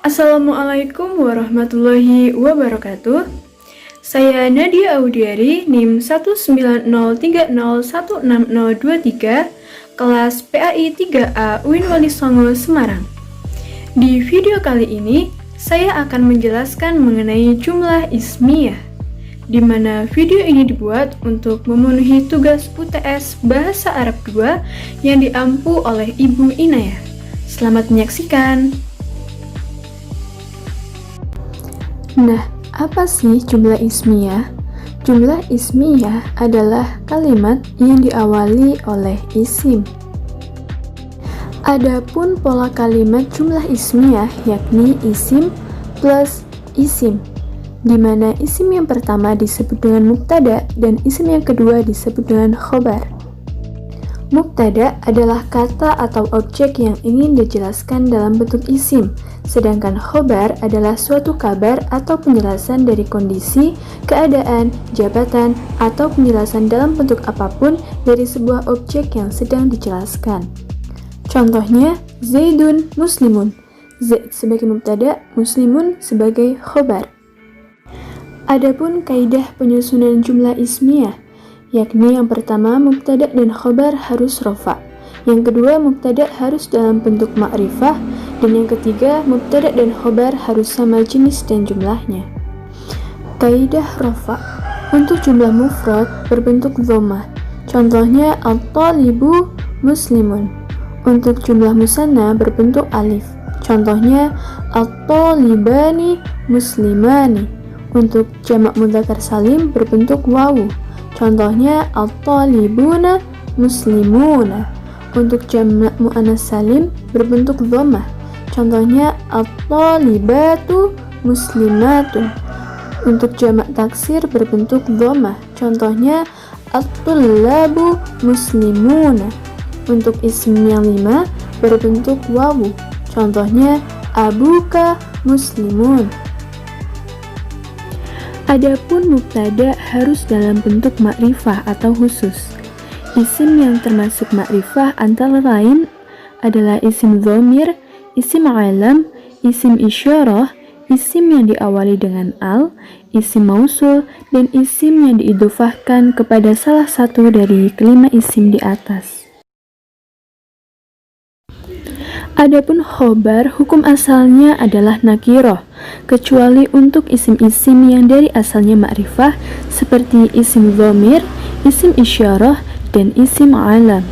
Assalamualaikum warahmatullahi wabarakatuh. Saya Nadia Audiari, NIM 19030160023, kelas PAI 3A UIN Wali Songo, Semarang. Di video kali ini, saya akan menjelaskan mengenai jumlah ismiyah, di mana video ini dibuat untuk memenuhi tugas UTS Bahasa Arab 2 yang diampu oleh Ibu Inayah. Selamat menyaksikan. Nah, apa sih jumlah ismiyah? Jumlah ismiyah adalah kalimat yang diawali oleh isim. Adapun pola kalimat jumlah ismiyah yakni isim plus isim, di mana isim yang pertama disebut dengan mubtada dan isim yang kedua disebut dengan khobar. Mubtada adalah kata atau objek yang ingin dijelaskan dalam bentuk isim, sedangkan khobar adalah suatu kabar atau penjelasan dari kondisi, keadaan, jabatan, atau penjelasan dalam bentuk apapun dari sebuah objek yang sedang dijelaskan. Contohnya, Zaidun muslimun. Zaid sebagai mubtada, muslimun sebagai khobar. Adapun kaidah penyusunan jumlah ismiyah, yakni yang pertama mubtada dan khobar harus rofa, yang kedua mubtada harus dalam bentuk ma'rifah, dan yang ketiga mubtada dan khobar harus sama jenis dan jumlahnya. Kaidah rofa untuk jumlah mufrad berbentuk dhammah, contohnya at-talibu muslimun. Untuk jumlah musanna berbentuk alif, contohnya at-talibani muslimani. Untuk jamak mudzakkar salim berbentuk wawu, contohnya at-talibuna muslimuna. Untuk jamak muannas salim berbentuk dhammah, contohnya at-talibatu muslimatun. Untuk jamak taksir berbentuk dhammah, contohnya at-tullabu muslimuna. Untuk isim yang 5 berbentuk wawu, contohnya abuka muslimun. Adapun mubtada harus dalam bentuk ma'rifah atau khusus. Isim yang termasuk ma'rifah antara lain adalah isim dhamir, isim alam, isim isyarah, isim yang diawali dengan al, isim mausul, dan isim yang diidhofahkan kepada salah satu dari kelima isim di atas. Adapun khobar, hukum asalnya adalah nakiroh, kecuali untuk isim-isim yang dari asalnya ma'rifah seperti isim dhamir, isim isyarah, dan isim alam.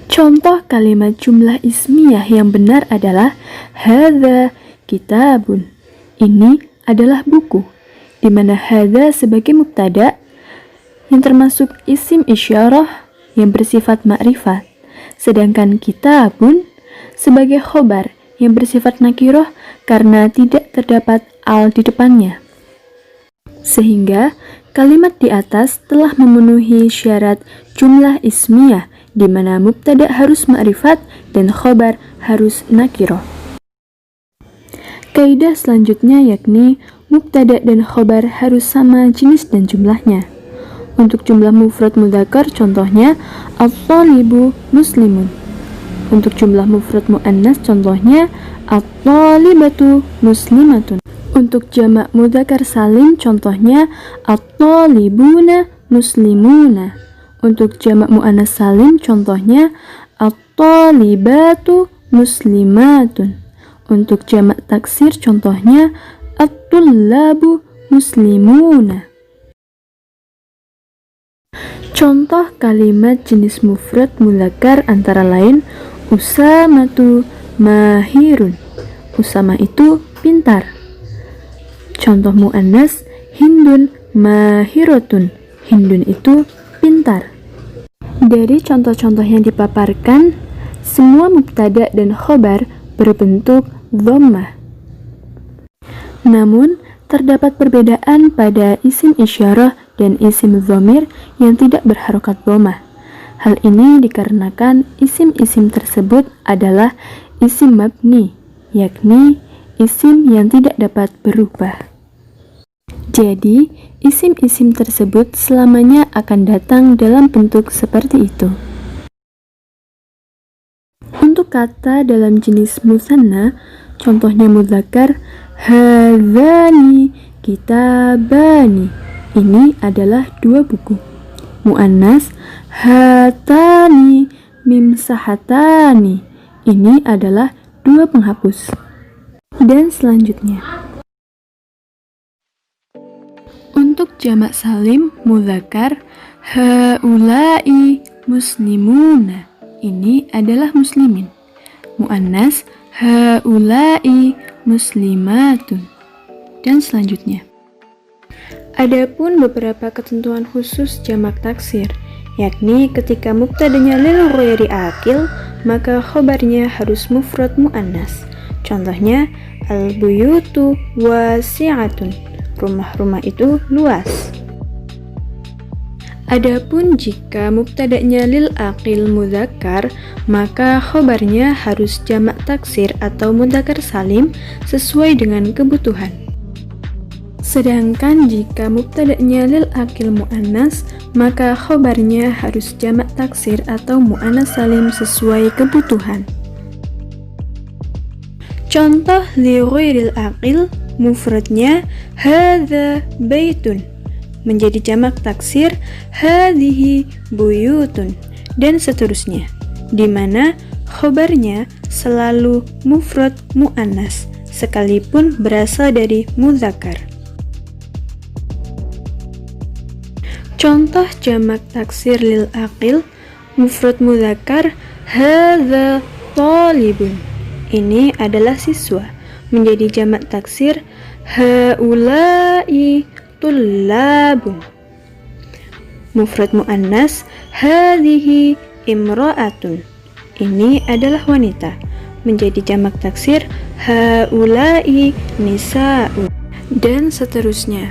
Contoh kalimat jumlah ismiyah yang benar adalah hadza kitabun. Ini adalah buku, di mana hadza sebagai mubtada yang termasuk isim isyarah yang bersifat ma'rifat, sedangkan kitabun sebagai khobar yang bersifat nakiroh karena tidak terdapat al di depannya. Sehingga kalimat di atas telah memenuhi syarat jumlah ismiyah, di mana mubtada harus ma'rifat dan khobar harus nakiroh. Kaidah selanjutnya yakni mubtada dan khobar harus sama jenis dan jumlahnya. Untuk jumlah mufrad mudzakkar contohnya at-talibu muslimun. Untuk jumlah mufrad muannas contohnya at-talibatu muslimatun. Untuk jamak mudzakkar salim contohnya at-talibuna muslimuna. Untuk jamak muannas salim contohnya at-talibatu muslimatun. Untuk jamak taksir contohnya at-tullabu muslimuna. Contoh kalimat jenis mufrad mudzakkar antara lain Usamatu mahirun. Usama itu pintar. Contoh muannas Hindun mahirotun. Hindun itu pintar. Dari contoh-contoh yang dipaparkan, semua mubtada dan khobar berbentuk dhammah. Namun, terdapat perbedaan pada isim isyarah dan isim dhamir yang tidak berharokat dhammah. Hal ini dikarenakan isim-isim tersebut adalah isim mabni, yakni isim yang tidak dapat berubah. Jadi, isim-isim tersebut selamanya akan datang dalam bentuk seperti itu. Untuk kata dalam jenis musanna, Contohnya mudzakkar, hadzani kitabani. Ini adalah 2 buku. Muannas, hatani mimsahatani. Ini adalah 2 penghapus. Dan selanjutnya, untuk jamak salim mudzakkar, haulai muslimuna. Ini adalah muslimin. Muannas, haulai muslimatun. Dan selanjutnya, adapun beberapa ketentuan khusus jamak taksir, yakni ketika mubtadanya lil ghairi aqil, maka khobarnya harus mufrad muannas. Contohnya, al-buyutu wasi'atun. Rumah-rumah itu luas. Adapun jika mubtada'nya lil aqil mudzakkar, maka khobarnya harus jamak taksir atau mudzakkar salim sesuai dengan kebutuhan. Sedangkan jika mubtada'nya lil aqil muannas, maka khobarnya harus jamak taksir atau muannas salim sesuai kebutuhan. Contoh li ghairil aqil, mufradnya hadza baitun, menjadi jamak taksir hadhihi buyutun, dan seterusnya, di mana khobarnya selalu mufrad muannas sekalipun berasal dari mudzakkar. Contoh jamak taksir lil aqil, mufrad mudzakkar hadza talibun. Ini adalah siswa, menjadi jamak taksir haulai tullabun. Mufrad muannas hadhihi imra'atun. Ini adalah wanita, menjadi jamak taksir haulai nisa'un, dan seterusnya.